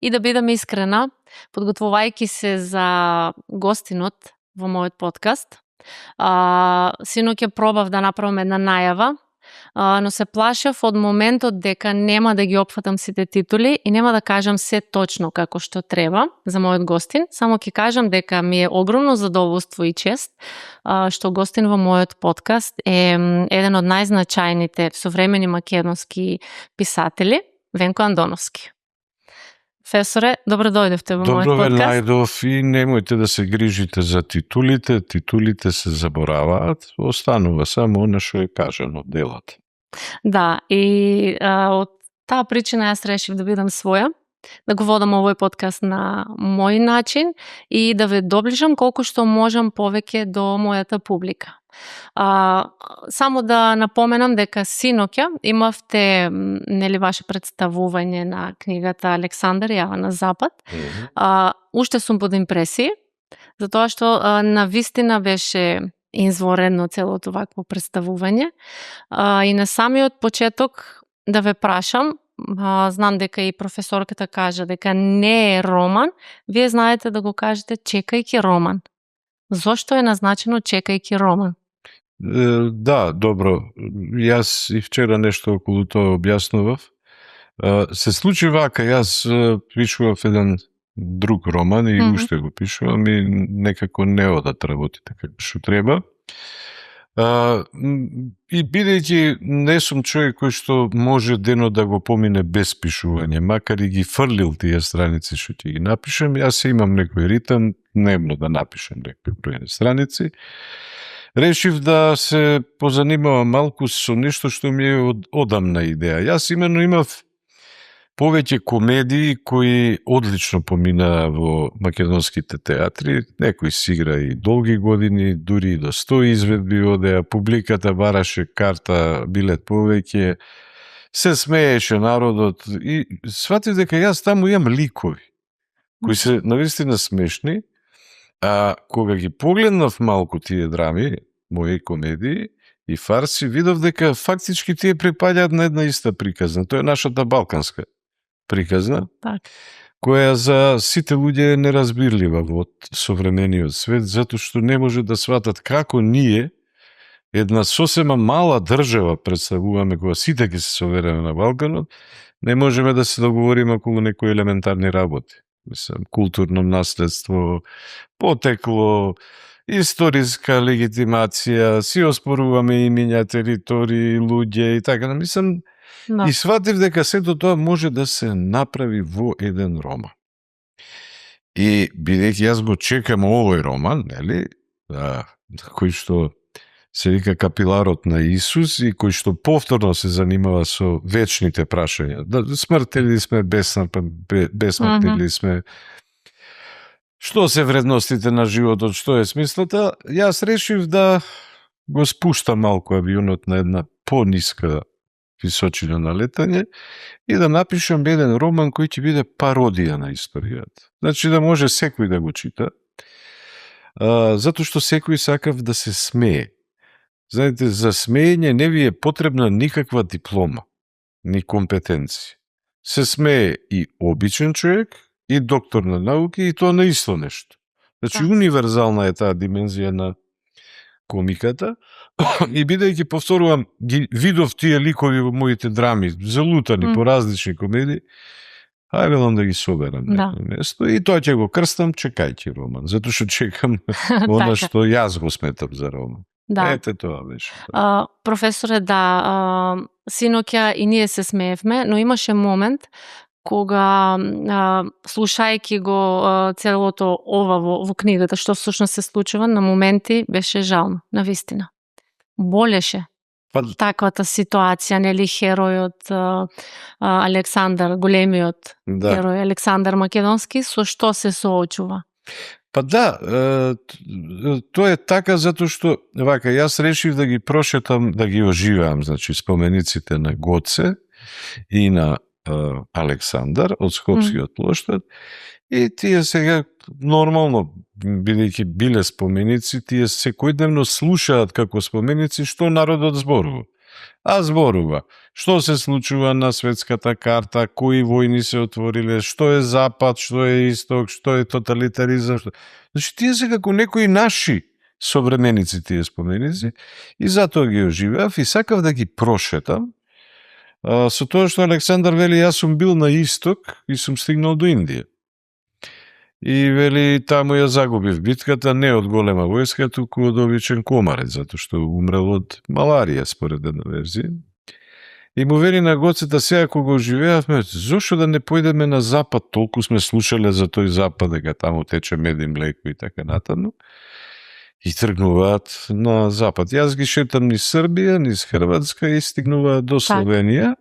И да бидам искрена, подготвувајќи се за гостинот во мојот подкаст, синоќа пробав да направам една најава, но се плашев од моментот дека нема да ги опфатам сите титули и нема да кажам се точно како што треба за мојот гостин. Само ќе кажам дека ми е огромно задоволство и чест што гостин во мојот подкаст е еден од најзначајните современи македонски писатели, Венко Андоновски. Професоре, добро дојдовте во мојот подкаст. Добро ве најдов и немојте да се грижите за титулите, титулите се забораваат, останува само она што е кажано, делот. Да, и од таа причина јас решив да бидам своја, да го водам овој подкаст на мој начин и да ве доближам колку што можам повеќе до мојата публика. Само да напоменам дека синоќа имавте нели ваше представување на книгата Александар јава на Запад. Уште сум под импресии, затоа што навистина беше изворено целото вакво представување. И на самиот почеток да ве прашам, знам дека и професорката кажа дека не е роман, вие знаете да го кажете чекајќи роман. Зошто е назначено чекајќи роман? Да, добро. Јас и вчера нешто околу тоа објаснував. Се случи вака, јас пишував еден друг роман и уште го пишувам и некако не одат работите како што треба. И бидејќи не сум човек кој што може денот да го помине без пишување, макар и ги фрлил тие страници што ќе ги напишем, јас имам некој ритам дневно да напишем некој број страници. Решив да се позанимавам малку со нешто што ми е одамна идеја. Јас именно имав повеќе комедии кои одлично поминаа во македонските театри. Некој си игра и долги години, дури и до 100 изведби одеа, публиката бараше карта, билет повеќе, се смееше народот и сватив дека јас таму имам ликови кои се навистина смешни. А кога ги погледнав малку тие драми, мои комедии и фарси, видов дека фактички тие припаѓаат на една иста приказна. Тоа е нашата балканска приказна, која за сите луѓе е неразбирлива во современиот свет, затоа што не може да сватат како ние, една сосема мала држава представуваме кога сите ќе се собереме на Балканот, не можеме да се договориме околу некои елементарни работи. Мислам, културно наследство, потекло, историска легитимација, си оспоруваме имиња, територии, луѓе и така. Мислам, и сватив дека сето тоа може да се направи во еден роман. И бидејќи јас го чекам овој роман, нели, кој што се вика Капиларот на Исус и кој што повторно се занимава со вечните прашања. Смртни ли сме, бесмртни ли сме, што се вредностите на животот, што е смислата, јас решив да го спуштам малку авионот на една пониска височина на летање и да напишам еден роман кој ќе биде пародија на историјата. Значи да може секој да го чита, затоа што секој сакав да се смее. Знаете, за смеење не ви е потребна никаква диплома, ни компетенција. Се смее и обичен човек, и доктор на науки, и тоа на исто нешто. Значи, универзална е таа димензија на комиката, и бидејќи, повторувам, ги видов тие ликови во моите драми, залутани по различни комедии, велам да ги соберам на место, и тоа ќе го крстам чекајќи роман, затоа што чекам она што јас го сметам за роман. Ете тоа беше. Професоре, синоќа и ние се смеевме, но имаше момент кога слушајќи го целото ова во книгата, што всушност се случува, на моменти беше жално, навистина. Болеше таквата ситуација, нели, херојот Александар, големиот херој Александар Македонски, со што се соочува? Тоа е така затоа што, вака, јас решив да ги прошетам, да ги оживеам, значи, спомениците на Гоце и на Александар од Скопскиот плоштад, и тие сега нормално, бидејќи биле споменици, тие секојдневно слушаат како споменици што народот зборува. а зборува што се случува на светската карта, кои војни се отвориле, што е Запад, што е Исток, што е тоталитаризам. Значи, тие се како некои наши современици, тие споменици, и затоа ги оживеав и сакав да ги прошетам, со тоа што Александар вели, јас сум бил на Исток и сум стигнал до Индија. И вели, таму ја загубив битката не од голема војска, туку од обичен комарец, затоа што умрел од маларија, според една верзија. И му вели на гоцата, сега кога оживеавме, зошто да не појдеме на Запад, толку сме слушале за тој Запад, дека таму тече мед и млеко и така натаму. И тргнуваат на Запад. Јас ги шетам низ Србија, низ Хрватска и стигнуваат до Словенија.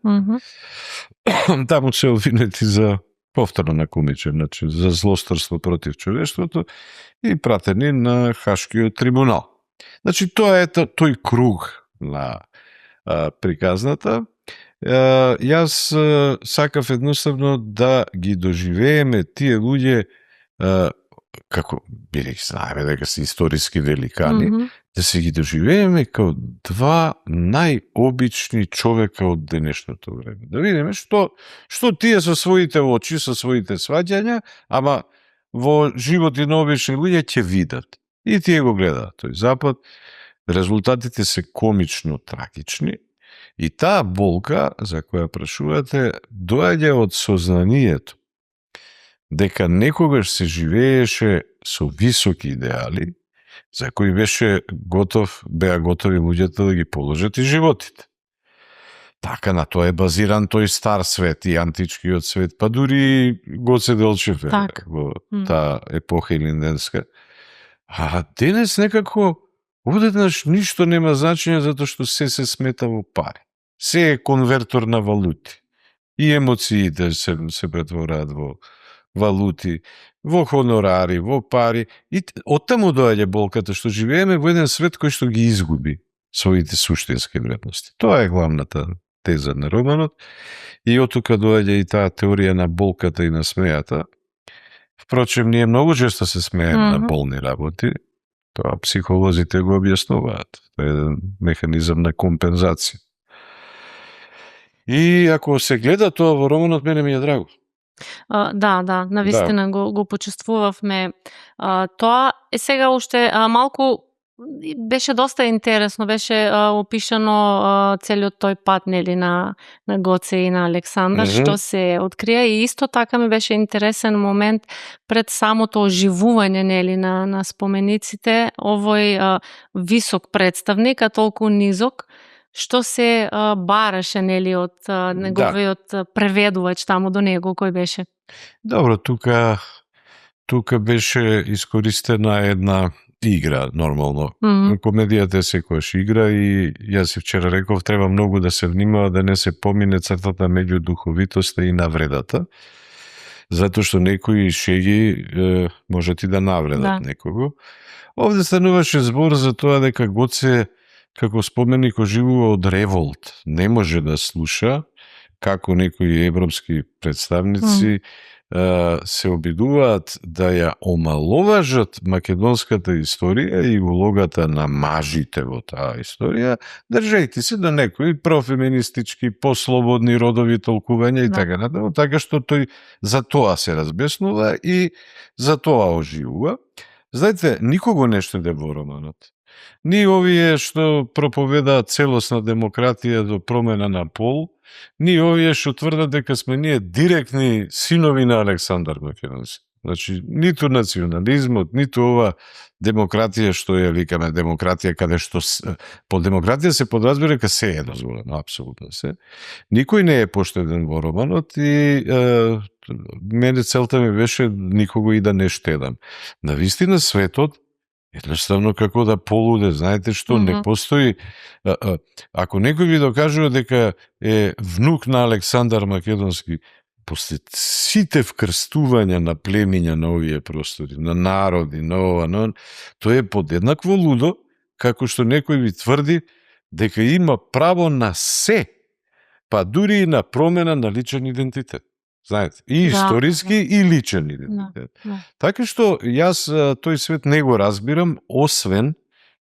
Таму се обвинети за повторно на комичен начин, за злосторство против човештвото и пратени на Хашкиот трибунал. Значи, тоа е тој круг на приказната. Јас сакав едноставно да ги доживееме тие луѓе, како бидејќи знаеме дека се историски великани, да се ги доживееме како два најобични човека од денешното време. Да видиме што тие со своите очи, со своите сваѓања, ама во животи на обични луѓе ќе видат. И тие го гледаат тој Запад. Резултатите се комично трагични. И таа болка, за која прашувате, доаѓа од сознанието дека некогаш се живееше со високи идеали, за кои беа готови луѓето да ги положат и животите. Така на тоа е базиран тој стар свет и античкиот свет, па дури Гоце Делчев во таа епоха илинденска. А денес некако одеднаш ништо нема значење затоа што се смета во пари. Се е конвертор на валути. И емоциите се претвораат во валути, во хонорари, во пари. И оттаму доаѓа болката што живееме во еден свет кој што ги изгуби своите суштински вредности. Тоа е главната теза на романот. И оттука доаѓа и таа теорија на болката и на смејата. Впрочем, ние многу често се смееме на болни работи. Тоа психолозите го објаснуваат. Тоа е еден механизам на компензација. И ако се гледа тоа во романот, мене ми е драго. Да, навистина го почувствувавме. Тоа е сега уште малку беше доста интересно, беше опишано целиот тој пат нели на Гоце и на Александар, што се открија, и исто така ми беше интересен момент пред самото оживување нели на спомениците, овој висок представник, а толку низок, што се бараше нели од неговиот преведувач таму до него, кој беше? Добро, тука беше искористена една игра, нормално. Комедијата е секојаш игра и јас и вчера реков, треба многу да се внимава да не се помине цртата меѓу духовитоста и навредата, затоа што некои шеги може ти да навредат некого. Овде стануваше збор за тоа дека Гоце како споменик оживува од револт. Не може да слуша како некои европски представници се обидуваат да ја омаловажат македонската историја и улогата на мажите во таа историја, држајќи се до некои профеминистички, послободни родови толкувања и така натаму, така што тој за тоа се разбеснува и за тоа оживува. Знаете, никого не штеде во романот. Ни овие што проповедаат целосна демократија до промена на пол, ни овие што тврдат дека сме ние директни синови на Александар Македонски. Значи, ниту национализмот, ниту ова демократија што ја викаме демократија, каде што по демократија се подразбира дека се е дозволено, апсолутно се. Никој не е поштеден во романот и мене целта ми беше никого и да не штедам. Навистина светот едноставно како да полуде, знаете што, не постои. Ако некој ви докажува дека е внук на Александар Македонски, после сите вкрстувања на племиња на овие простори, на народи, на ова, тоа е подеднакво лудо, како што некој ви тврди дека има право на се, па дури и на промена на личен идентитет. Знаете, и историски и личен идентитет. Така што јас тој свет не го разбирам, освен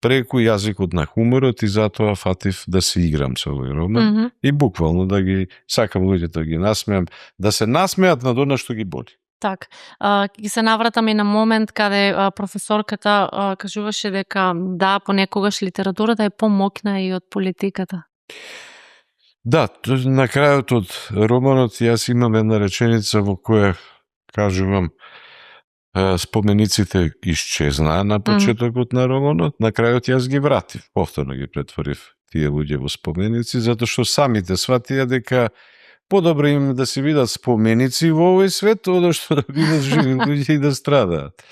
преку јазикот на хуморот и затоа фатив да се играм со овој роман и буквално да ги сакам луѓето да ги насмеам, да се насмеат над она што ги боли. Так, ќе се навратам и на момент каде професорката кажуваше дека да, понекогаш литературата е помоќна и од политиката. Да, на крајот од романот јас имам една реченица во која кажувам спомениците исчезнаа на почетокот на романот, на крајот јас ги вратив, повторно ги претворив тие луѓе во споменици, затоа што самите сватија дека подобро им да се видат споменици во овој свет, одошто да видат живи луѓе и да страдаат.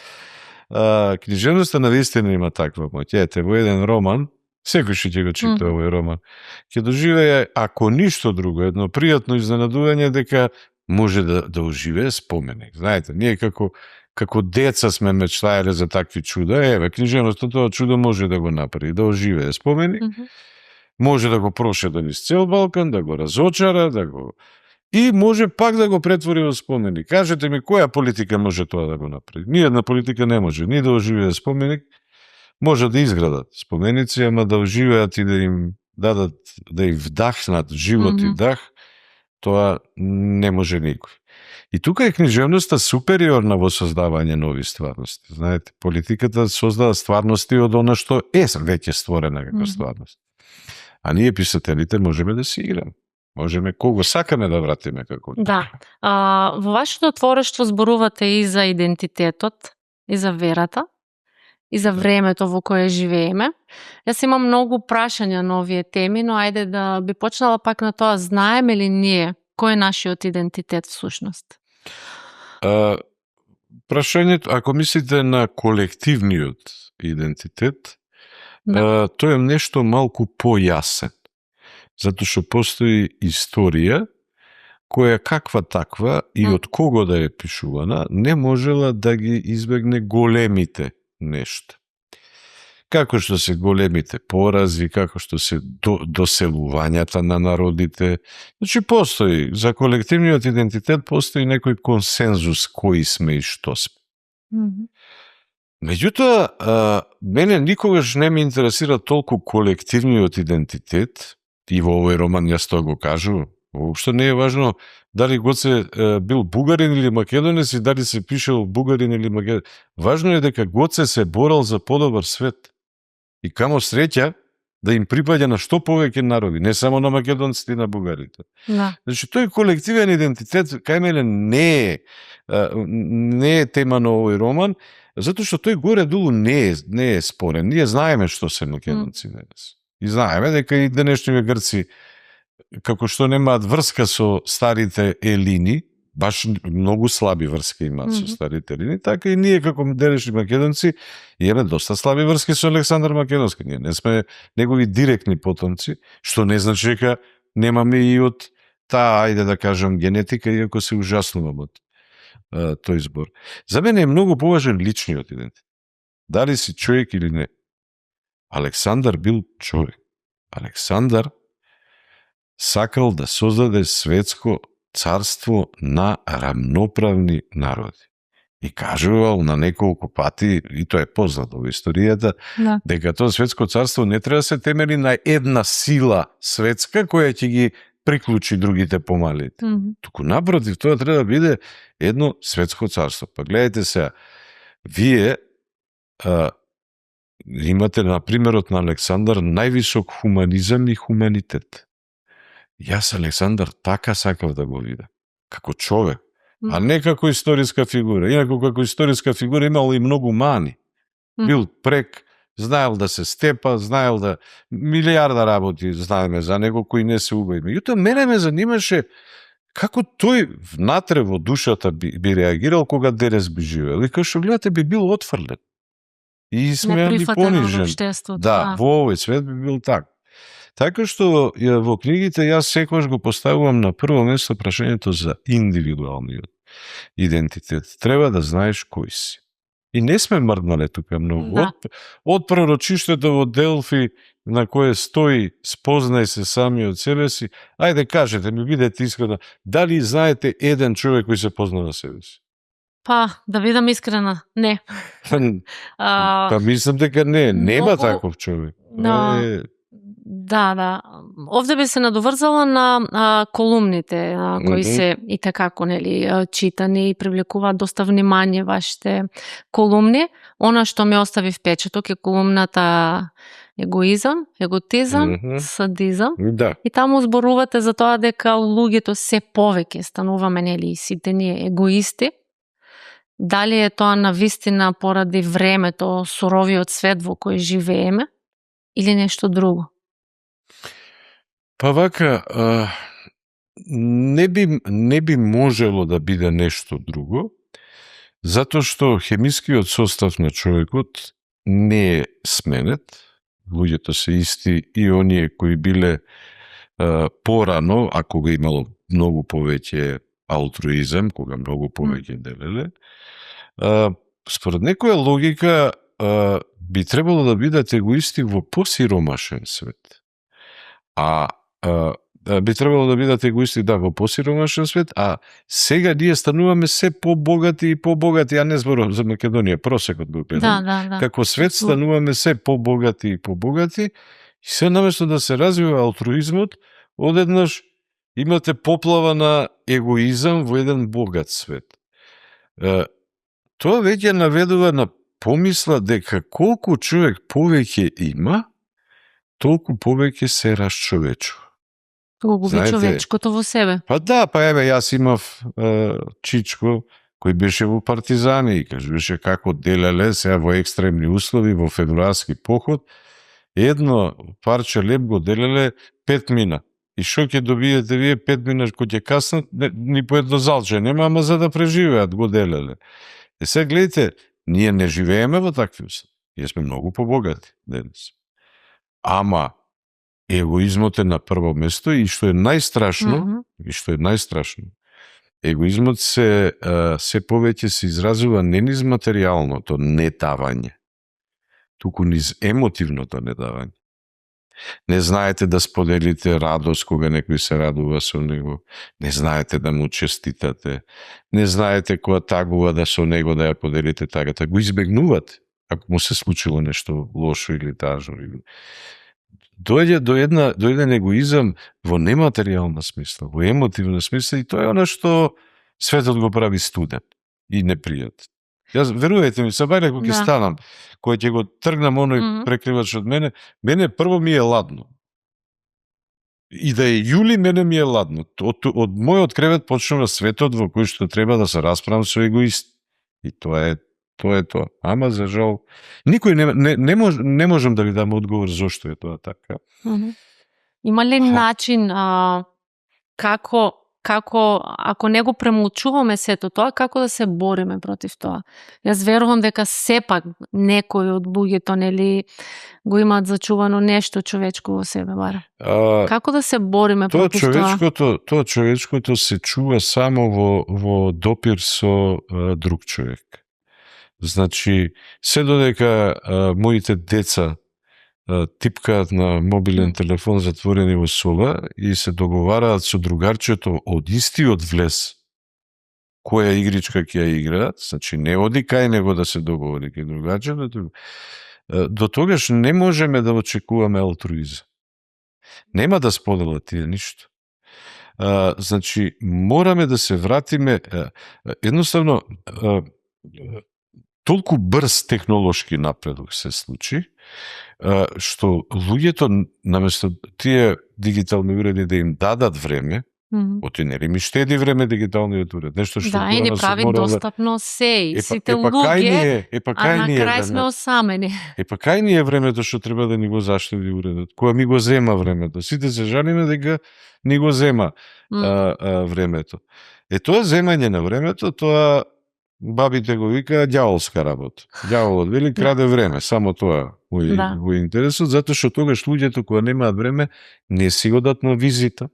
Книжевноста навистина има таква моќ. Ете, во еден роман, секој ќе го чита овој роман, ќе доживее, ако ништо друго, едно пријатно изненадување дека може да оживее споменик. Знаете, ние како деца сме мечтаеле за такви чуда, еве, книжевноста тоа чудо може да го направи, да оживее споменик, може да го прошеда низ цел Балкан, да го разочара, и може пак да го претвори во споменик. Кажете ми, која политика може тоа да го направи? Ниједна политика не може, ни да оживее споменик, може да изградат споменици, ама да оживеат и да им дадат, да им вдахнат живот и дах, тоа не може никој. И тука е книжевноста супериорна во создавање нови стварности. Знаете, политиката создава стварности од она што е веќе створена како стварност. А ние писателите можеме да си играме. Можеме кого сакаме да вратиме како. Да. Во вашето творештво зборувате и за идентитетот, и за верата, и за времето во кое живееме. Јас имам многу прашања на овие теми, но ајде да би почнала пак на тоа, знаеме ли ние кој е нашиот идентитет всушност? Прашањето, ако мислите на колективниот идентитет, тој е нешто малку појасен. Затоа што постои историја која каква таква и од кого да е пишувана, не можела да ги избегне големите нешта. Како што се големите порази, како што се доселувањата на народите. Значи, постои, за колективниот идентитет постои некој консензус кои сме и што сме. Меѓутоа, мене никогаш не ме интересира толку колективниот идентитет, и во овој роман јас тоа го кажу, воопшто не е важно дали Гоце бил бугарин или македонец и дали се пишел бугарин или македонец. Важно е дека Гоце се борел за подобар свет. И камо среќа да им припаѓа на што повеќе народи, не само на македонците и на бугарите. Да. Значи, тој колективен идентитет, кај мене не е тема на овој роман, затоа што тој горе-долу не е спорен. Ние знаеме што се македонци денес. И знаеме дека и денешниве грци, како што немаат врска со старите елини, баш многу слаби врски имаат со старите елини, така и ние како денешни македонци имаме доста слаби врски со Александар Македонски. Ние не сме негови директни потомци, што не значи дека немаме и од таа, ајде да кажам, генетика, иако се ужаснувам од тој збор. За мене е многу поважен личниот идентитет. Дали си човек или не. Александар бил човек. Александар сакал да создаде светско царство на рамноправни народи. И кажувал на неколку пати, и тоа е познато во историјата, дека тоа светско царство не треба да се темели на една сила светска која ќе ги приклучи другите помалите. Туку напротив, тоа треба да биде едно светско царство. Па гледайте сега, вие имате на примерот на Александар највисок хуманизам и хуманитет. Јас Александар така сакав да го видам, како човек, а не како историска фигура. Инаку како историска фигура имал и многу мани. Бил прек, знаел да се степа, знаел да милиарда работи знаеме за него кои не се убави. Меѓутоа мене ме занимаше како тој внатре во душата би реагирал кога денес би живеел. И како што гледате би бил отфрлен. И сме ли понижен. Да, во овој свет би бил так. Така што во книгите јас секогаш го поставувам на прво место прашањето за индивидуалниот идентитет. Треба да знаеш кој си. И не сме мрднале тука многу. Да. Од пророчиштето во Делфи на кое стои спознај се сами од себе си, ајде кажете ми, бидете искрена, дали знаете еден човек кој се познава себе си? Па, да бидам искрена, не. Па мислам дека нема многу- таков човек. Да. Овде би се надоврзала на колумните кои се и такако читани и привлекуваат доста внимание вашите колумни. Она што ми остави впечаток е колумната егоизам, еготизам, садизам. Да. И таму зборувате за тоа дека луѓето се повеќе стануваме и сите ние егоисти. Дали е тоа навистина поради времето, суровиот свет во кој живееме или нешто друго? Па вака, не би можело да биде нешто друго, затоа што хемискиот состав на човекот не е сменет. Луѓето се исти и оние кои биле порано, ако го имало многу повеќе алтруизам, кога многу повеќе делеле. Според некоја логика би требало да бидат егоисти во посиромашен свет. Би требало да бидат егоисти во посиромашен свет, а сега ние стануваме се побогати и побогати, а не зборувам за Македонија, просекот го гледам. Да. Како свет стануваме се побогати и побогати, и се наместо да се развива алтруизмот, одеднаш имате поплава на егоизам во еден богат свет. Тоа веќе наведува на помисла дека колку човек повеќе има, толку повеќе се расчовечува. Го губи човечкото во себе. Па да, јас имав чичко кој беше во партизани и кажуваше како делеле сега во екстремни услови, во февруарски поход, едно парче леб го делеле 5 мина. И шо ќе добиете вие 5 мина кој ќе каснат, ни по едно залче нема, ама за да преживеат го делеле. Сега гледайте, ние не живееме во такви услови. Ние сме многу побогати денес. Ама егоизмот е на прво место и што е најстрашно, егоизмот се повеќе се изразува не низ материјалното недавање, туку низ емотивното недавање. Не знаете да споделите радост кога некој се радува со него, не знаете да му честитате, не знаете кога тагува да со него да ја поделите тагата, го избегнувате ако му се случило нешто лошо или тажно. Дојде до еден егоизам во нематеријална смисла, во емотивна смисла, и тоа е она што светот го прави студен и непријатен. Јас, верувајте ми, сабајле кога ќе станам, кога ќе го тргнам оној прекривач од мене прво ми е ладно. И да е јули, мене ми е ладно. Од мојот кревет почнува светот во кој што треба да се расправам со егоист. И тоа е тоа. Ама, за жал, никој не можам да ви дам одговор зошто е тоа така. Има ли начин како ако не го премолчуваме сето тоа, како да се бориме против тоа? Јас верувам дека сепак некои од луѓето го имаат зачувано нешто човечко во себе барем. Како да се бориме против тоа? Тоа човечкото се чува само во допир со друг човек. Значи, се додека моите деца типкаат на мобилен телефон затворени во соба и се договараат со другарчето од истиот влез која игричка ќе ја играат, значи не оди кај него да се договори кај другарчето, до тогаш не можеме да очекуваме алтруизам. Нема да споделат тие ништо. Значи, мораме да се вратиме, едноставно, толку брз технолошки напредок се случи, што луѓето, наместо тие дигитални уреди да им дадат време, оти нели ми штеди време дигиталниот уред, нешто што и ни прави достапно се, и сите луѓе, а на крај сме осамени. Па кај ни е времето што треба да ни го заштеди уредот, која ми го зема времето. Сите се жалиме дека ни го зема времето. Тоа земање на времето, тоа бабите го викаат ѓаволска работа. Ѓаволот вели краде време, само тоа го интересот, затоа што тогаш луѓето кога немаат време не си одат на визита.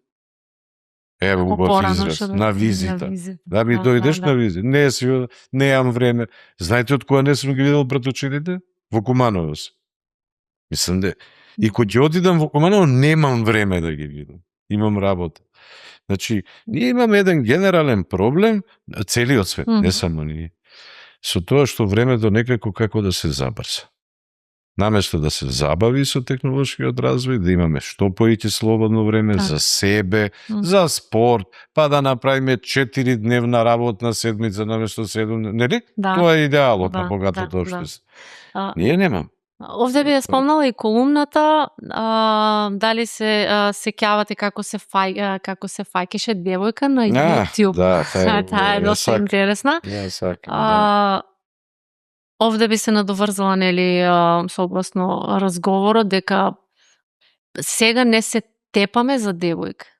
Ево убав израз, на визита. Да ми дојдеш на визита. Не си, неам време. Знаете од кога не сум ги видел пред очите? Во Куманово се. Мислам да и кога ќе одидам во Куманово немам време да ги видам. Имам работа. Значи, ние имаме еден генерален проблем, целиот свет, не само ние. со тоа што времето некако како да се забрза. Наместо да се забави со технолошкиот развој, да имаме што поеќе слободно време за себе, за спорт, па да направиме 4-дневна работна седмица наместо 7, нели? Тоа е идеалот на богатото општество. Ние немам. Овде би ја спомнала и колумната, дали се сеќавате како се фаќаше девојка на YouTube. Таа е доста интересна. Овде би се надоврзала, нели, согласно разговорот, дека сега не се тепаме за девојка.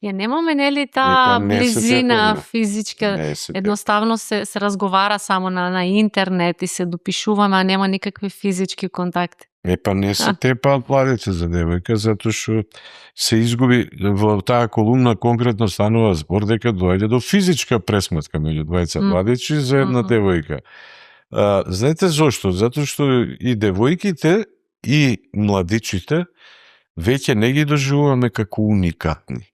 Ја немаме, нели, таа близина физичка, едноставно се разговара само на интернет и се допишуваме, а нема никакви физички контакти. Па не се тепаат младите за девојка, затоа што се изгуби, во таа колумна конкретно станува збор дека доаѓа до физичка пресметка меѓу двајца младичи за една девојка. Знаете зошто? Затоа што и девојките и младичите веќе не ги доживуваме како уникатни.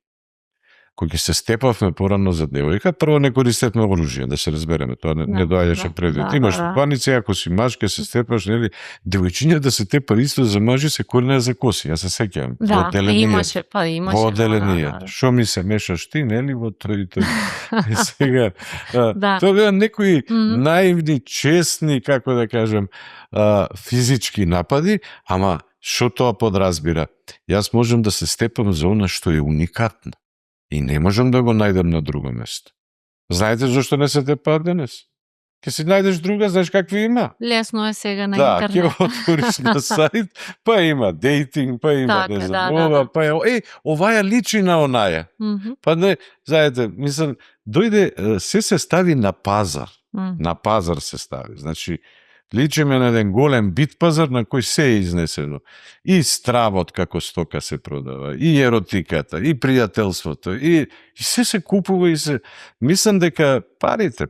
Кој ќе се степавме порано за девојка, прво не користевме оружје, да се разбереме, тоа не доаѓаше предвид. Имаш стопаници, ако си маж, ќе се степаш, нели, девојчиња да се тепа исто за мажи се корнеа за коси, јас се сеќавам. Да, имаше. Во отделенијата. Шо ми се мешаш ти, нели, во тој и тој. Сега, тоа беа некои наивни, честни, како да кажем, физички напади, ама шо тоа подразбира? Јас можам да се степам за она што е уникатно. И не можам да го најдам на друго место. Знаете зашто не се тепаат денес? Ке си најдеш друга, знаеш какви има? Лесно е сега на интернет. Да, ќе отвориш на сајт, па има дейтинг, па има не знам, ова, па оваја личи на онаја. Па не, знаете, мислам, дојде, се стави на пазар. На пазар се стави. Значи, личиме на еден голем бит пазар на кој се е изнесено. И стравот како стока се продава, и еротиката, и пријателството, и се купува и се... Мислам дека парите,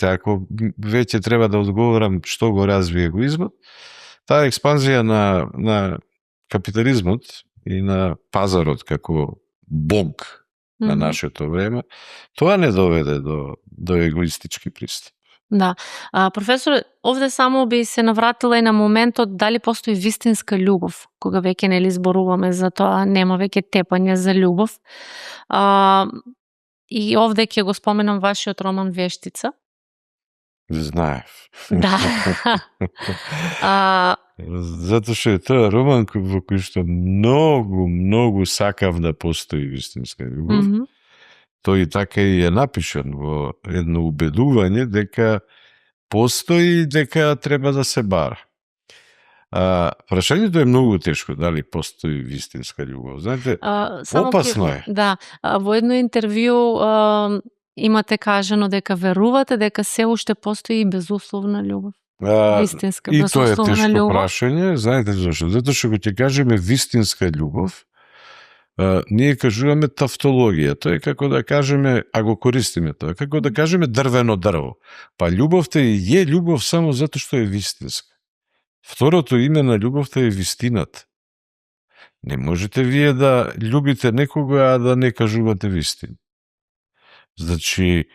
ако веќе треба да одговорам што го развие егоизмот, таа експанзија на капитализмот и на пазарот како бог на нашето време, тоа не доведе до егоистички пристап. Да. Професор, овде само би се навратила и на моментот дали постои вистинска љубов, кога веќе нели зборуваме за тоа, нема веќе тепање за љубов. И овде ќе го споменам вашиот роман Вештица. Знаев. Да. Затоа што е тоа роман во кој што многу сакав да постои вистинска љубов. Тој така и е напишан во едно убедување дека постои и дека треба да се бара. Прашањето е многу тешко, дали постои вистинска љубов. Знаете, опасно е. Да, во едно интервју имате кажано дека верувате дека се уште постои и безусловна љубов. Вистинска, безусловна љубов. И тоа е тешко прашање, знаете зашто? Затоа што кога ќе кажеме вистинска љубов, ние кажуваме тавтологија. Тоа е како да кажеме, а го користиме тоа, како да кажеме дрвено дрво. Па љубовта е љубов само затоа што е вистинска. Второто име на љубовта е вистината. Не можете вие да љубите некога, а да не кажувате вистина. Значи,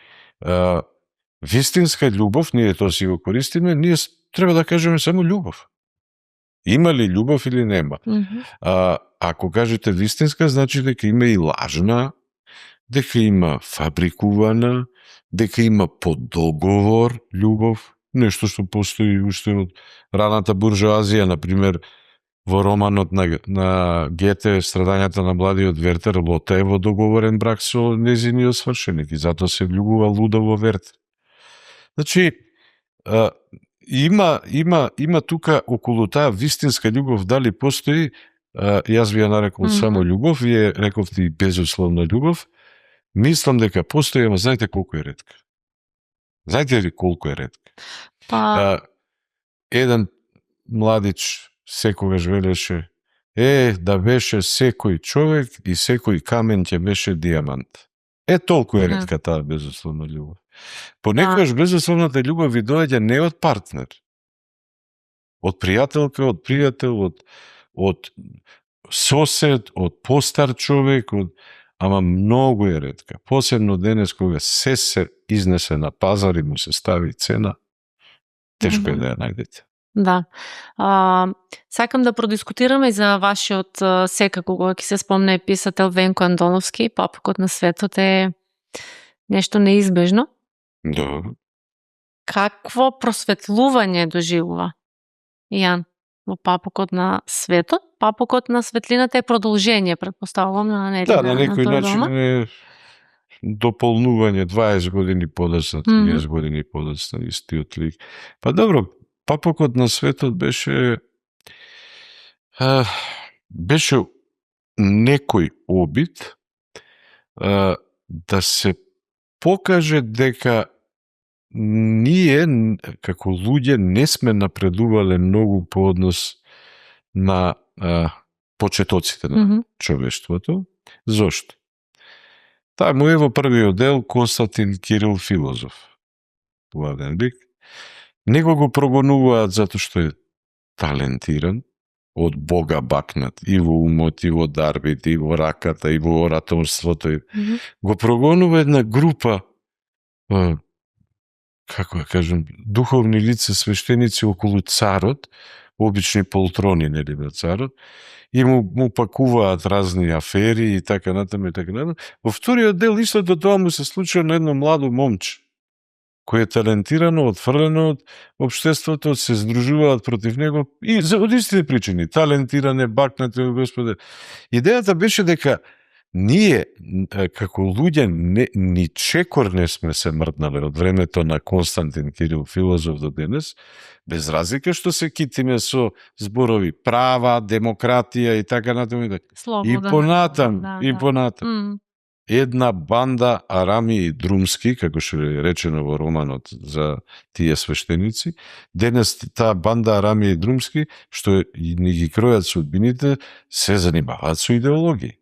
вистинска љубов, ние тоа си го користиме, ние треба да кажеме само љубов. Има ли љубов или нема? Ако кажете вистинска, значи дека има и лажна, дека има фабрикувана, дека има по договор љубов, нешто што постои уште од раната буржоазија, например, во романот на Гете, Страдањата на младиот Вертер, Лота е во договорен брак со незиниот свршеник и затоа се влюбува лудо во Вертер. Значи, има тука околу таа вистинска љубов, дали постои, јас ви ја нарекол само љубов, вие рековте и безусловна љубов. Мислам дека постои, ама знаете колку е ретка. Знаете ли колку е ретка? Еден младич секогаш велеше, да беше секој човек и секој камен ќе беше дијамант. Толку е ретка таа безусловна љубов. Понекогаш безусловната љубов ви доаѓа не од партнер, од пријателка, од пријател, од сосед, од постар човек, ама многу е ретка. Посебно денес кога се изнесе на пазар и му се стави цена, тешко е да ја најдете. Да. Сакам да продискутираме и за вашиот секако кога ќе се спомне писател Венко Андоновски, Папукот на светот е нешто неизбежно. Да. Какво просветлување доживува Јан во Папукот на светот? Папукот на светлината е продолжение, претпоставувам, на Да, на некој начин е дополнување 20 години подоцна, 30 години подоцна, истиот лик. Па добро, Папукот на светот беше некој обид да се покаже дека ние, како луѓе, не сме напредувале многу по однос на почетоците на човештвото. Зошто? Таа му е во првиот дел Константин Кирил филозоф, главен лик. Него го прогонуваат затоа што е талентиран, од Бога бакнат, и во умот, и во дарбите, и во раката, и во ораторството. Го прогонува една група, како ја кажем, духовни лица, свештеници околу царот, обични полтрони, нели бе царот, и му пакуваат разни афери и така натаму и така натаму. Во вториот дел истото тоа му се случува на едно младо момче, кој е талентирано, отфрлено од општеството, се здружуваат против него и од истите причини, талентиране, бакнати, Господе. Идејата беше дека ние, како луѓе, ни чекор не сме се мрднале од времето на Константин Кирил филозоф до денес, без разлика што се китиме со зборови права, демократија и така натаму. И понатам. Една банда Арами и Друмски, како што е речено во романот за тие свештеници, денес таа банда Арами и Друмски, што ни ги кројат судбините, се занимаваат со идеологија.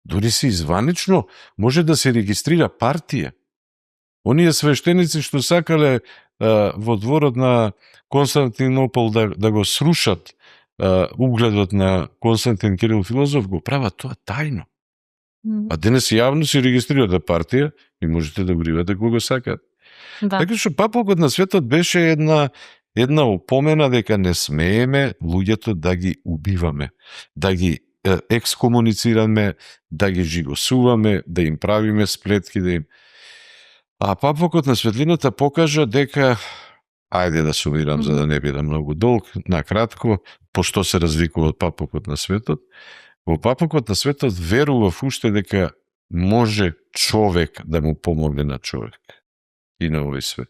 Дори се изванично може да се регистрира партија. Оние свештеници што сакале во дворот на Константинопол да го срушат угледот на Константин Кирил филозоф, го прават тоа тајно. А денес јавно се регистрирате партија и можете да гривате кога сакат. Да. Така што Папукот на светот беше една опомена дека не смееме луѓето да ги убиваме, да ги екскомуницираме, да ги жигосуваме, да им правиме сплетки, да им... А Папукот на светлината покажа дека, ајде да сумирам за да не биде многу долг, накратко, пошто се разликува од Папукот на светот, во Папукот на светот верував уште дека може човек да му помогне на човек и на овој свет.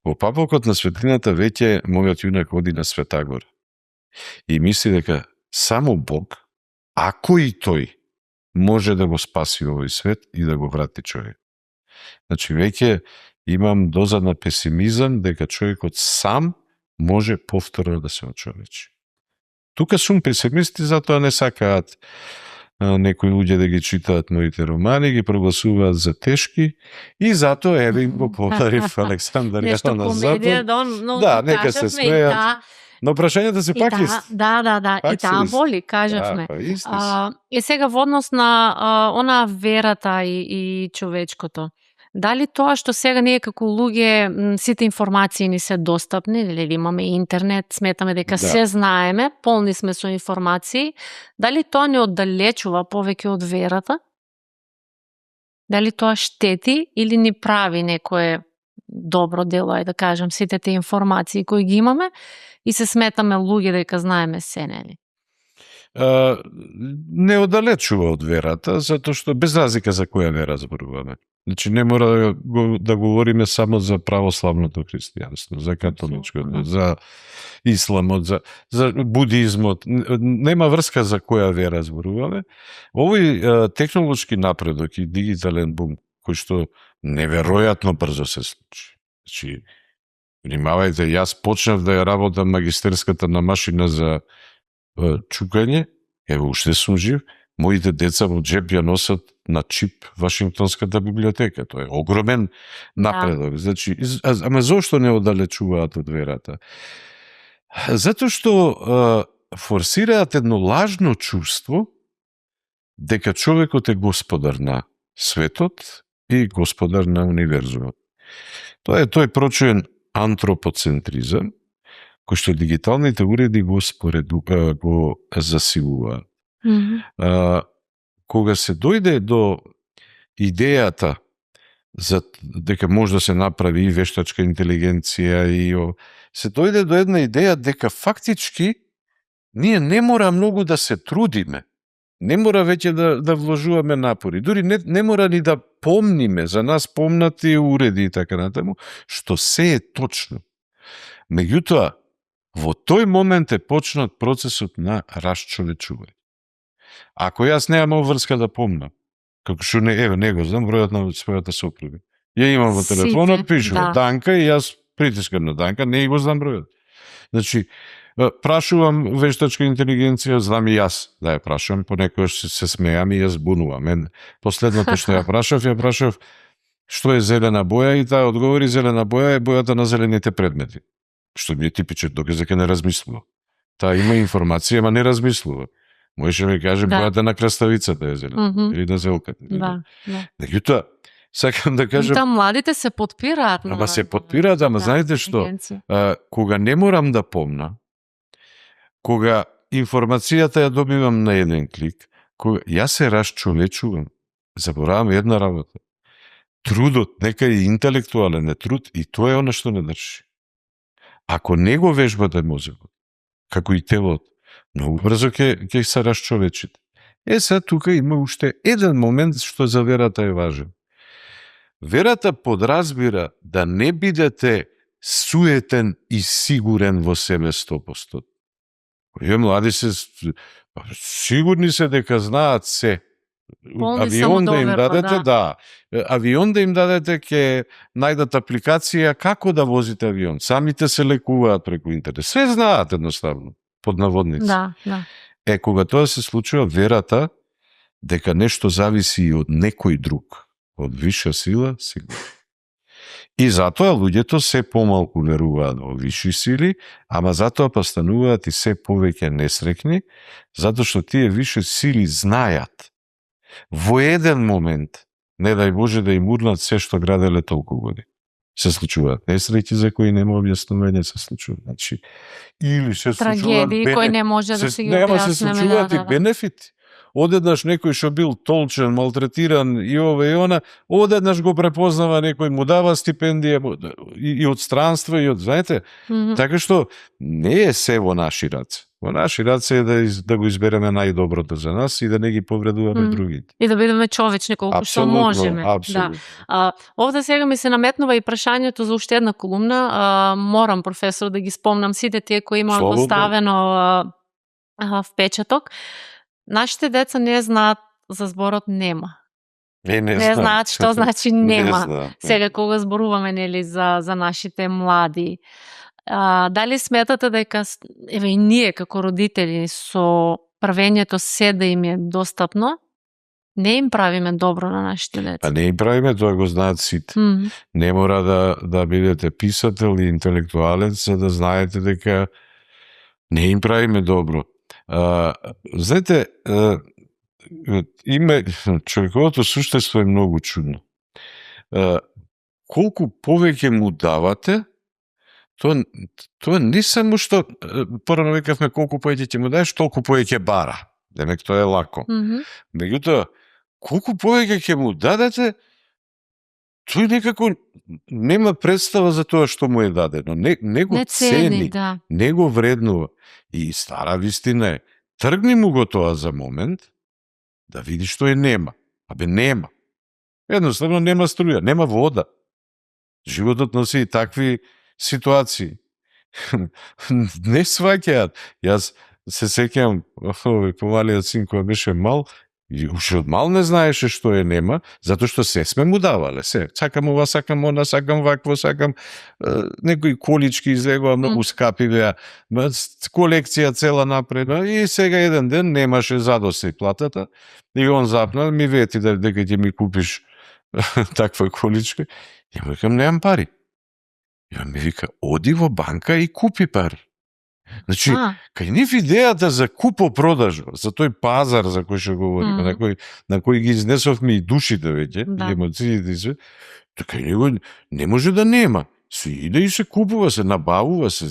Во Папукот на светлината веќе мојот јунак оди на Светагора и мисли дека само Бог, ако и тој, може да го спаси овој свет и да го врати човек. Значи, веќе имам доза на песимизам дека човекот сам може повторно да се очовечи. Тука сум песимисти, затоа не сакаат некои луѓе да ги читаат моите романи, ги прогласуваат за тешки и затоа еве им го подарив Александар Јана Запад. Да, нека се смејат. Но прашањето се пак исти. Да. И таа боли, кажавме. И сега во однос на она верата и човечкото. Дали тоа што сега ние како луѓе сите информации ни се достапни, или имаме интернет, сметаме дека се знаеме, полни сме со информации, дали тоа не оддалечува повеќе од верата? Дали тоа штети или ни прави некое добро дело, да кажам, сите тие информации кои ги имаме и се сметаме луѓе дека знаеме се, нели? Не оддалечува од верата, затоа што без разлика за која вера зборуваме. Значи не мора да говориме само за православното христијанство, за католичкото, за исламот, за будизмот. Нема врска за која вера зборуваме. Овој технолошки напредок и дигитален бум, кој што неверојатно брзо се случи. Значи, внимавајте, јас почнав да ја работам магистерската на машина за чукање, ево уште сум жив, моите деца во джеп ја носат на чип Вашингтонската библиотека. Тоа е огромен напредок. Значи, ама зошто не оддалечуваат од верата? Затоа што форсираат едно лажно чувство дека човекот е господар на светот и господар на универзумот. Тоа е тој прочуен антропоцентризам, кој што дигиталните уреди го засилуваат. Кога се дојде до идејата за дека може да се направи и вештачка интелигенција и се дојде до една идеја дека фактички ние не мора многу да се трудиме. Не мора веќе да вложуваме напори. Дури не мора ни да помниме за нас помнати уреди и така натаму, што се е точно. Меѓутоа, во тој момент е почнат процесот на расчовечување. Ако јас немам врска да помнам, како што не го знам бројот на својата сопруга. Ја имам во телефонот, пишува Данка и јас притискам на Данка, не го знам бројот. Значи, прашувам вештачка интелигенција, знам и јас да ја прашувам, понекогаш се смеам и ја збунувам. Последното што ја прашав што е зелена боја и таа одговори зелена боја е бојата на зелените предмети. Што ми е типичен доказ дека не размислува. Таа има информација, ама не размислува. Можеше ми каже бојата на краставицата е зелена или на зелката. Меѓутоа, сакам да кажам... Там младите се подпираат. Ама се подпираат, ама знаете што? Кога не морам да помна, кога информацијата ја добивам на еден клик, кога јас се расчовечувам, заборавам една работа. Трудот, нека е интелектуален труд и тоа е она што не држи. Ако не го вежбате мозокот, како и телото, многу брзо ќе се расчовечите. Сега тука има уште еден момент што за верата е важен. Верата подразбира да не бидете суетен и сигурен во себе 100%. Овие млади се сигурни се дека знаат се. Авион да им дадете, авион да им дадете, ќе најдат апликација како да возите авион. Самите се лекуваат преку интернет. Све знаат едноставно, под наводници. Кога тоа се случува, верата дека нешто зависи и од некој друг, од виша сила, сигурно. И затоа луѓето се помалку веруваат во виши сили, ама затоа постануваат и се повеќе несрекни, затоа што тие виши сили знаат во еден момент, не дај Боже да им урнат се што граделе толку години. Се случуваат несреќи за кои нема објаснување, се случуваат. Значи, или се случуваат трагедии кои не може да се ги објаснеме. Се случуваат и бенефити. Одеднаш некој што бил толчен, малтретиран и ова и она, одеднаш го препознава некој, му дава стипендија и од странство и од, знаете, така што не е се во наши раце. Во наши раце е да го избереме најдоброто за нас и да не ги повредуваме другите. И да бидеме човечни колку што можеме. Апсолутно. Овде сега ми се наметнува и прашањето за уште една колумна. Морам, професор, да ги спомнам сите тие кои имаат поставено впечаток. Нашите деца не знаат за зборот нема. Не знаат што значи нема. Сега кога зборуваме нели за нашите млади, дали сметате дека еве и ние како родители со правењето се да им е достапно, не им правиме добро на нашите деца? Не им правиме, тоа го знаат сите. Не мора да бидете писател и интелектуалец за да знаете дека не им правиме добро. Знаете, човековото суштество е многу чудно. Колку повеќе му давате, тоа не само што порано викавме колку повеќе ќе му даеш, толку повеќе бара. Демек тоа е лако. Меѓутоа, колку повеќе ќе му дадете, тој некако нема представа за тоа што му е дадено. Не го цени, не го вреднува. И стара вистина е, тргни му го тоа за момент, да види што е нема. Нема. Едноставно нема струја, нема вода. Животот носи и такви ситуации. Не сваќаат. Јас се сеќавам, помалиот син кој беше мал, и уште од мал не знаеше што е нема, затоа што се сме му давале. Сакам ова, сакам она, сакам вакво, сакам некои колички излегува многу скапи беа, колекција цела напред, и сега еден ден немаше задоста и платата, и он запна, ми вети дека ќе ми купиш таква количка, и му викам, немам пари. И он ми вика, оди во банка и купи пари. Значи, кај нив идејата за купо-продажа, за тој пазар за кој што говориме, на кој ги изнесовме и душите веќе, и емоциите и се, така него не може да нема. Се иде и се купува, се набавува, се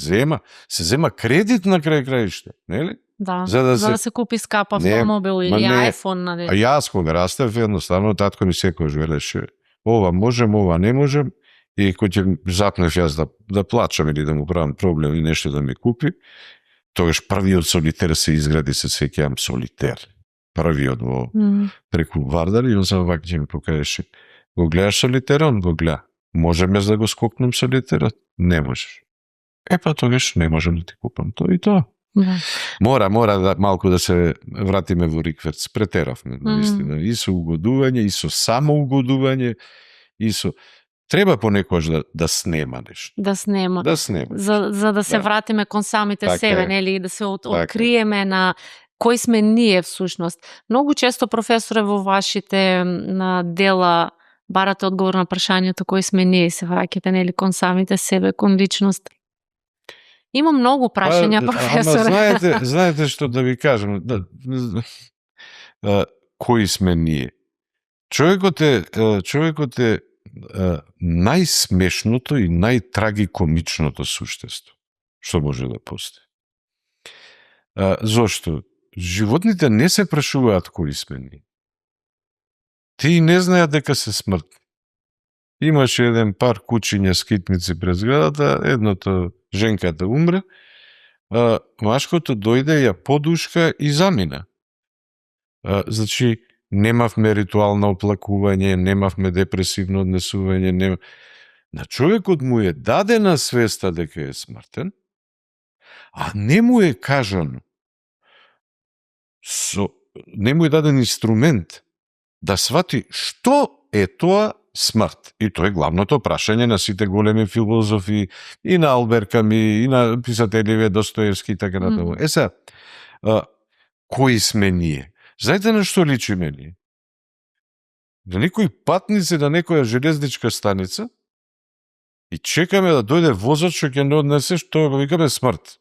зема кредит на крај краиште, нели? Да, за да се купи скап автомобил или iPhone, нали? А јас кога растев, едноставно татко ми секојаш велеше, ова можем, ова не можем, и кој ќе запнев јас да плачам или да му правам проблем или нешто да ми купи, тогаш првиот солитер се изгради, се сеќавам, солитер. Првиот во преку Вардар, и он само вака ќе ми покажеше. Го гледаш солитерот, он го гледа. Можем јас да го скокнам солитерот? Не можеш. Па тогаш не можам да ти купам тоа и тоа. Мора да малку да се вратиме во рикверц. Претеравме, наистина. И со угодување, и со самоугодување, и со... Треба понекогаш да снема нешто. Да снема. За да се вратиме кон самите така себе, нели, да се откриеме на кои сме ние всушност. Многу често, професоре, во вашите дела барате одговор на прашањето кои сме ние, се враќате, нели, кон самите себе, кон личност. Има многу прашања, професоре. Ама знаете што да ви кажам, кои сме ние. Човекот е најсмешното и најтрагикомичното суштество што може да постои. Зошто? Животните не се прашуваат кои сме ние. Тие не знаат дека се смртни. Имаше еден пар кучиња скитници пред зградата, едното женката умре, машкото дојде, ја подушка и замина. Значи, немавме ритуално оплакување, немавме депресивно однесување, На човекот му е дадена свеста дека е смртен, а не му е кажано, не му е даден инструмент да свати што е тоа смрт. И тоа е главното прашање на сите големи филозофи, и на Албер Ками, и на писателиве Достоевски и така натаму. Сега, кои сме ние? Знаете на што личиме ние? На некои патници на некоја железничка станица и чекаме да дојде возач што ќе не однесе, што го викаме смрт.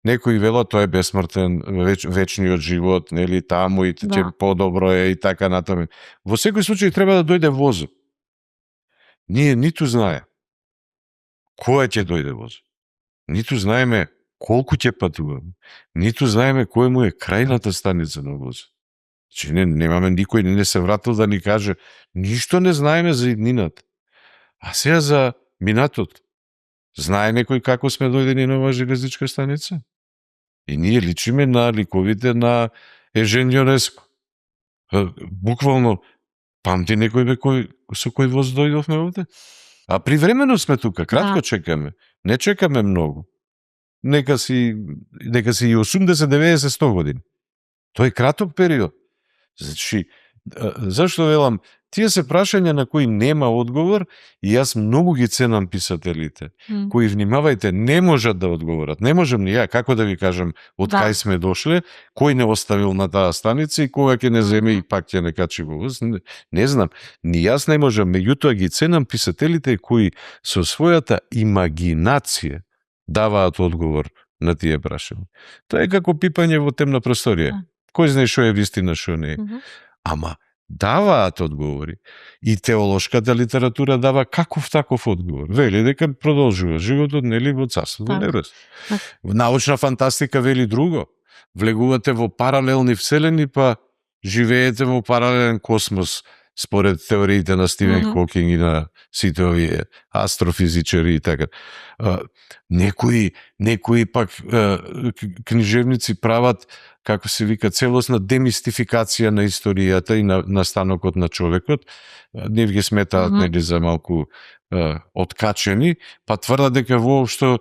Некои велат тоа е бесмртен, вечниот живот, нели, таму и ќе подобро е и така натаму. Во секој случај треба да дојде возот. Ние ниту знае која ќе дојде возот. Ниту знаеме колку ќе патуваме. Ниту знаеме кој му е крајната станица на возот. Че немаме никој не се вратил да ни каже, ништо не знаеме за иднината. А сега за минатот. Знае некој како сме дојдени на оваа железничка станица? И ние личиме на ликовите на Ежен Јонеско. Буквално, памти некој со кој воз дојдовме овде? А привремено сме тука, кратко чекаме. Не чекаме многу. Нека си и 80, 90, 100 години. Тоа е краток период. Значи, зашто велам, тие се прашања на кои нема одговор и јас многу ги ценам писателите, кои, внимавајте, не можат да одговорат. Не можам ни ја, како да ви кажам, од кај сме дошле, кој не оставил на таа станица и кога ќе не земе и пак ќе не качи во воз. Не знам, ни јас не можам, меѓутоа ги ценам писателите кои со својата имагинација даваат одговор на тие прашања. Тоа е како пипање во темна просторија. Кој знае што е вистина, што не е. Ама даваат одговори. И теолошката литература дава каков таков одговор. Вели дека продолжува животот, нели, во царството небесно. Научна фантастика вели друго. Влегувате во паралелни вселени, па живеете во паралелен космос, според теориите на Стивен Хокинг и на сите овие астрофизичари и така. Некои пак книжевници прават, како се вика, целосна демистификација на историјата и на настанокот на човекот. Нив ги сметаат нели за малку откачени, па тврдат дека воопшто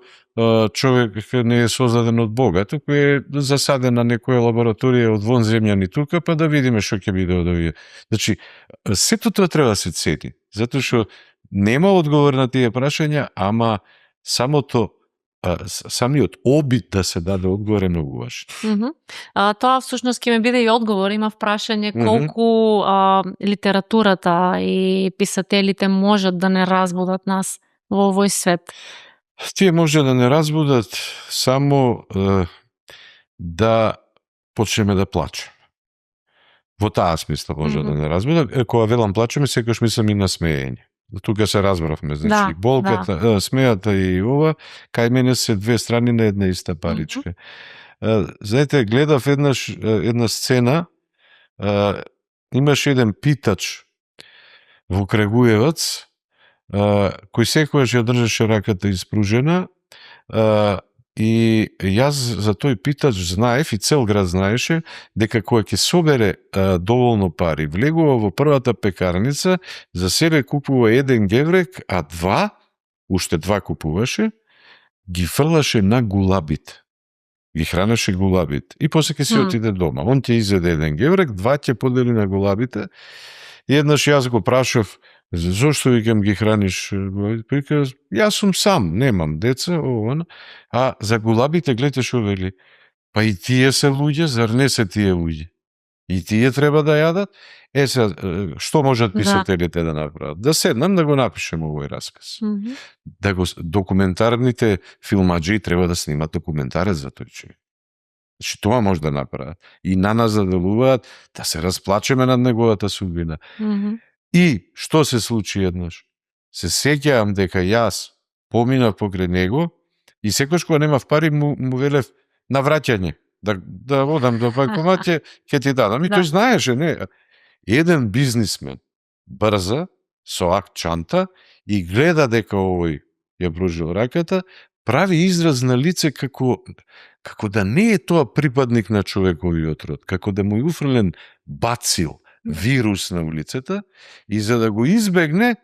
човек не е создаден од Бога, туку е засаден на некоја лабораторија од вонземјани тука, па да видиме што ќе биде од овие. Значи, сето тоа треба да се цени, затоа што нема одговор на тие прашања, ама самиот обид да се даде одговор е многу важен. Тоа всушност ќе ме биде и одговор. Имав прашање колку литературата и писателите можат да не разбудат нас во овој свет. Тие може да не разбудат само да почнеме да плачеме. Во таа смисла може да не разбудат. Кога велам плачеме, секогаш мислам и на смеење. Тука се разбравме, значи болката, смејата и ова, кај мене се две страни на една иста паричка. Знаете, гледав една сцена, имаше еден питач во Крагуевац, кој секогаш ја држеше раката испружена, и јас за тој питач знаев, и цел град знаеше, дека кога ќе собере доволно пари, влегува во првата пекарница, за себе купува еден геврек, а уште два купуваше, ги фрлаше на гулабите. Ги хранеше гулабите. И после ќе се отиде дома. Он ќе изеде еден геврек, два ќе подели на гулабите. И еднаш јас го прашав, зошто викам ги храниш? Прика, јас сум сам, немам деца, а за гулабите гледате шо вели. Па и тие се луѓе, зар не се тие луѓе? И тие треба да јадат? Сега, што можат писателите да направат? Да седнам да го напишем овој расказ. Да го документарните филмаџи треба да снимат документарец за тој човек. Значи тоа може да направат. И на нас да делуваат, да се расплачеме над неговата судбина. И што се случи еднаш? Се сеќавам дека јас поминав покрај него и секојаш кога немав пари му велев на враќање. Да одам до банкомат, ќе ти дадам. И тој знаеше, не. Еден бизнисмен брза со ак чанта и гледа дека овој ја пружил раката, прави израз на лице како да не е тоа припадник на човековиот род, како да му е уфрлен бацил, вирус на улицата, и за да го избегне,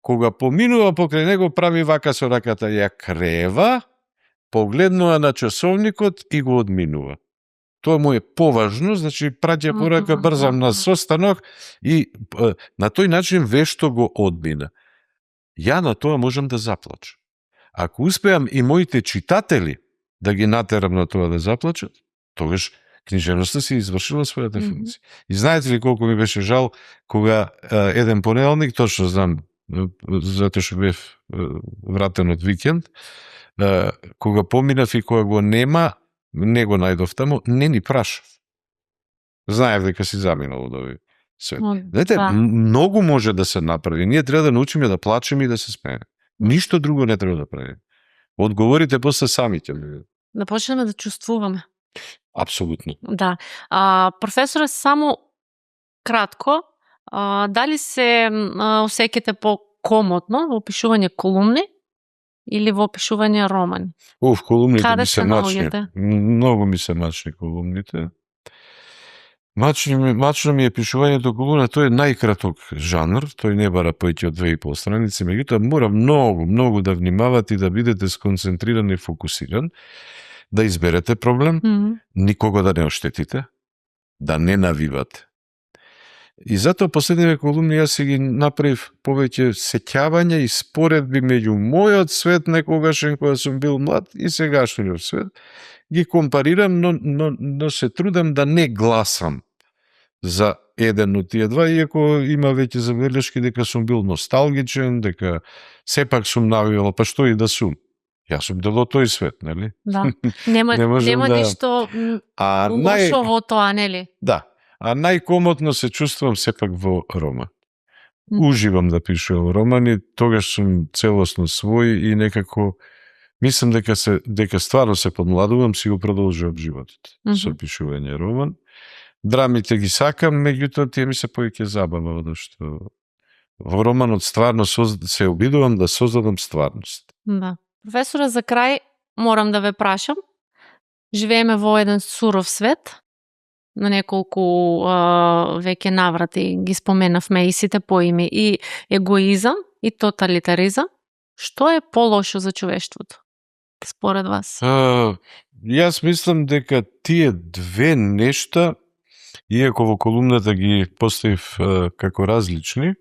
кога поминува покрај него, прави вака со раката, ја крева, погледнува на часовникот и го одминува. Тоа му е поважно, значи праќа порака, брзам на состанок, и на тој начин вешто го одмина. Ја на тоа можам да заплачам. Ако успеам и моите читатели да ги натерам на тоа да заплачат, тогаш книжевноста си извршила својата функција. И знаете ли колку ми беше жал кога еден понеделник, точно знам, затоа што бев вратен од викенд, кога поминав и кога го нема, не го најдов таму, не ни прашав. Знаев дека си заминал од овој свет. Знаете, многу може да се направи. Ние треба да научиме да плачеме и да се смееме. Ништо друго не треба да правиме. Одговорите после сами ќе ми. Да почнеме да чувствуваме. Апсолутно. Да. Професоре, само кратко, дали се осеќате по-комотно во пишување колумни или во пишување романи? Колумните ми се мачни. Многу ми се мачни колумните. Мачно ми е пишувањето колумна, тој е најкраток жанр, тој не бара поеќе од 2,5 страници, меѓутоа мора многу да внимавате и да бидете сконцентриран и фокусиран, да изберете проблем, никого да не оштетите, да не навивате. И затоа последниве колумни јас си ги направив повеќе сеќавања и споредби меѓу мојот свет некогашен кога сум бил млад и сегашниот свет. Ги компарирам, но се трудам да не гласам за еден од тие два, иако има веќе забелешки дека сум бил носталгичен, дека сепак сум навивал, па што и да сум. Јас сум дел од тој свет, нели? Да. Нема ништо лошо во тоа, нели? Да. А најкомотно се чувствувам сепак во роман. Уживам да пишувам романи, тогаш сум целосно свој и некако мислам дека стварно се подмладувам, си го продолжувам животот со пишување роман. Драмите ги сакам, меѓутоа тие ми се повеќе забава, што во романот стварно се обидувам да создадам стварност. Да. Професоре, за крај морам да ве прашам. Живееме во еден суров свет, на неколку веќе наврати ги споменавме и сите поими, и егоизам, и тоталитаризам. Што е полошо за човештвото, според вас? Јас мислам дека тие две нешта, иако во колумната ги поставив како различни,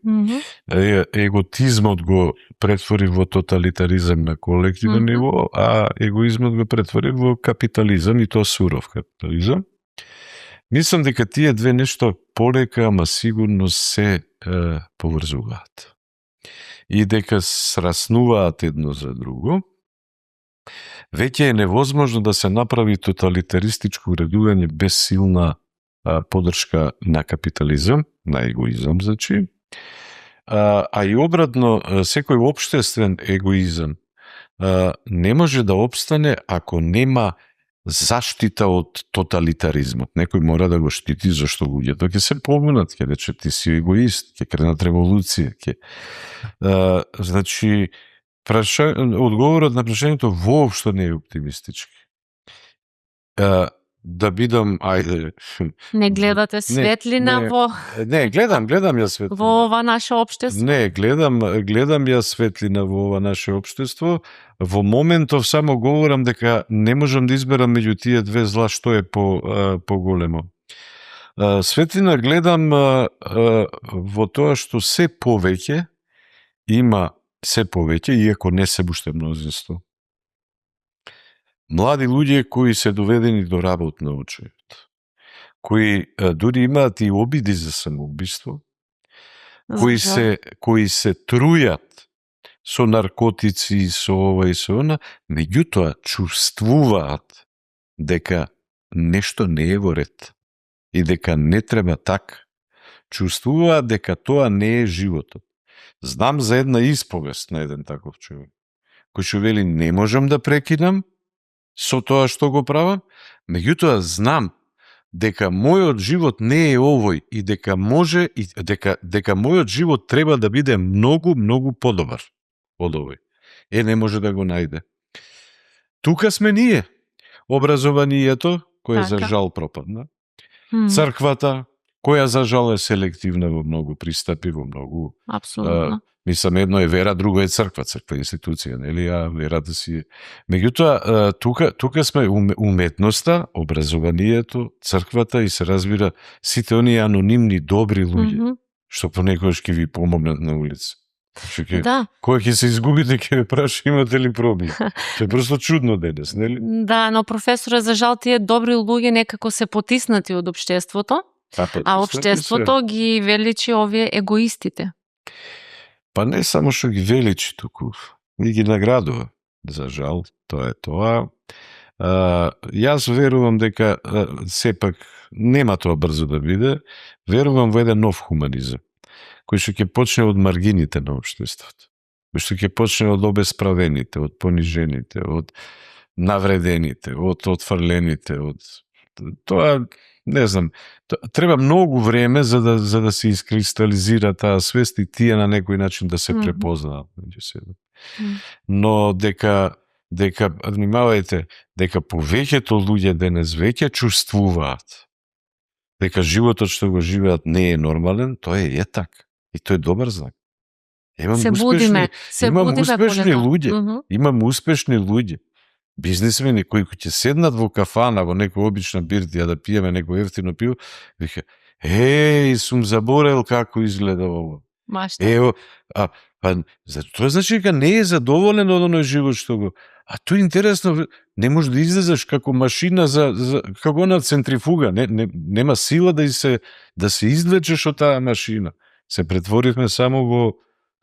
еготизмот го претвори во тоталитаризам на колективно ниво, а егоизмот го претвори во капитализам, и тоа суров капитализам. Мислам дека тие две нешта полека, ама сигурно се поврзуваат. И дека сраснуваат едно за друго. веќе е невозможно да се направи тоталитаристичко уредување без силна поддршка на капитализам, на егоизам, значи, а и обратно, секој општествен егоизам не може да опстане ако нема заштита од тоталитаризмот. Некој мора да го штити, зашто луѓето ќе се побунат, ќе рече ти си егоист, ќе кренат револуција, значи одговорот на прашањето воопшто не е оптимистички. Да бидам, ајде... Не гледате светлина Не, гледам ја светлина. Во ова наше општество? Не, гледам ја светлина во ова наше општество. Во моментов само говорам дека не можам да изберам меѓу тие две зла што е поголемо. Светлина гледам во тоа што се повеќе има, иако не се уште мнозинство, млади луѓе кои се доведени до работ на очајот, кои дури имаат и обиди за самоубиство, кои се трујат со наркотици, со ова и со она, меѓутоа чувствуваат дека нешто не е во ред и дека не треба така. Чувствуваат дека тоа не е животот. Знам за една исповест на еден таков човек, кој што вели не можам да прекинам со тоа што го правам, меѓутоа знам дека мојот живот не е овој и дека може и дека мојот живот треба да биде многу подобар од овој. Не може да го најде. Тука сме ние. Образованието, кое за жал пропадна. Црквата, која за жал е селективна во многу пристапи, во многу... Апсолутно. Мислам, едно е вера, друго е црква институција, нели, а верата си... Меѓутоа, тука сме уметноста, образованието, црквата и се разбира сите оние анонимни добри луѓе, што понекогаш ќе ви помогнат на улица. Кој ќе се изгубите, ќе ве праша имате ли проблем. Тоа е просто чудно денес, нели? Да, но професоре, за жал тие добри луѓе некако се потиснати од општеството, а општеството ги величи овие егоистите. Па не само што ги величи, туку и ги наградува. За жал, тоа е тоа. Јас верувам дека сепак нема тоа брзо да биде. Верувам во еден нов хуманизам, кој што ќе почне од маргините на општеството, кој што ќе почне од обесправените, од понижените, од навредените, од отфрлените, од тоа, не знам, треба многу време за да се искристализира таа свест и тие на некој начин да се препознаат меѓу себе. Но дека внимавајте, дека повеќето луѓе денес веќе чувствуваат дека животот што го живеат не е нормален, тоа е така. И тоа е добар знак. Имам успешни луѓе, бизнисмени кои ќе седнат во кафана, во некоја обична биртија да пиеме некој ефтино пиво, вика, сум заборел како изгледа ово. Тоа значи дека не е задоволен од оној живот што го... А тоа е интересно, не може да излезеш како машина како на центрифуга, нема сила да се извлечеш од таа машина. Се претворивме само во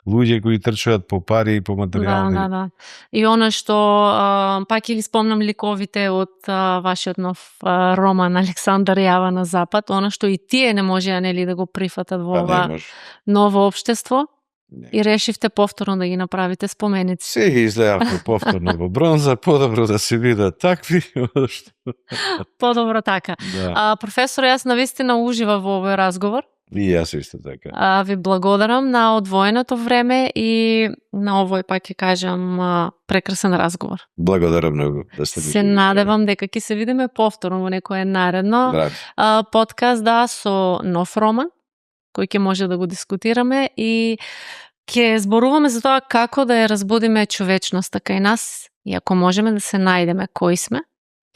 луѓе кои трчаат по пари и по материјални. Да. И она што, пак ќе ги спомнам ликовите од вашиот нов роман Александар Јава на Запад, она што и тие не можеа нели да го прифатат во ова ново општество. И решивте повторно да ги направите споменици. Се ги излеавме повторно во бронза, подобро да се видат такви. Подобро така. Да. Професор, јас навистина уживав во овој разговор. И јас исто така. Ви благодарам на одвоеното време и на овој, пак ќе кажам, прекрасен разговор. Благодарам многу. Се надевам дека ќе се видиме повторно во некое наредно подкаст со нов роман, кој ќе може да го дискутираме и ќе зборуваме за тоа како да ја разбудиме човечноста кај нас и ако можеме да се најдеме кои сме.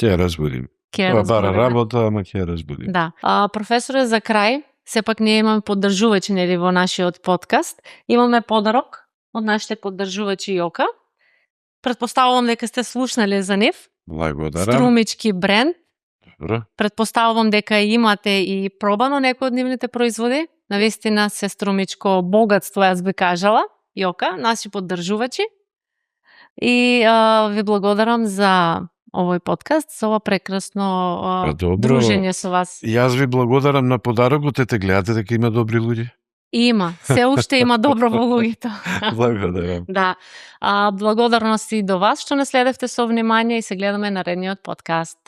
Ќе ја разбудиме. Тоа бара работа, ама ќе ја разбудиме. Да. Професоре, за крај, сепак ние имаме поддржувачи нели во нашиот подкаст. Имаме подарок од нашите поддржувачи Јока. Претпоставувам дека сте слушнали за нив. Благодарам. Струмички бренд. Добро. Претпоставувам дека имате и пробано некои од нивните производи. Навистина се струмичко богатство, јас би кажала. Јока, наши поддржувачи. И ви благодарам за овој подкаст, за ова прекрасно Добро. дружење со вас. Јас ви благодарам на подарокот, ете гледате дека има добри луѓе. Има, се уште има добро во луѓето. Благодарам. Да. Благодарности до вас што не следевте со внимание и се гледаме наредниот подкаст.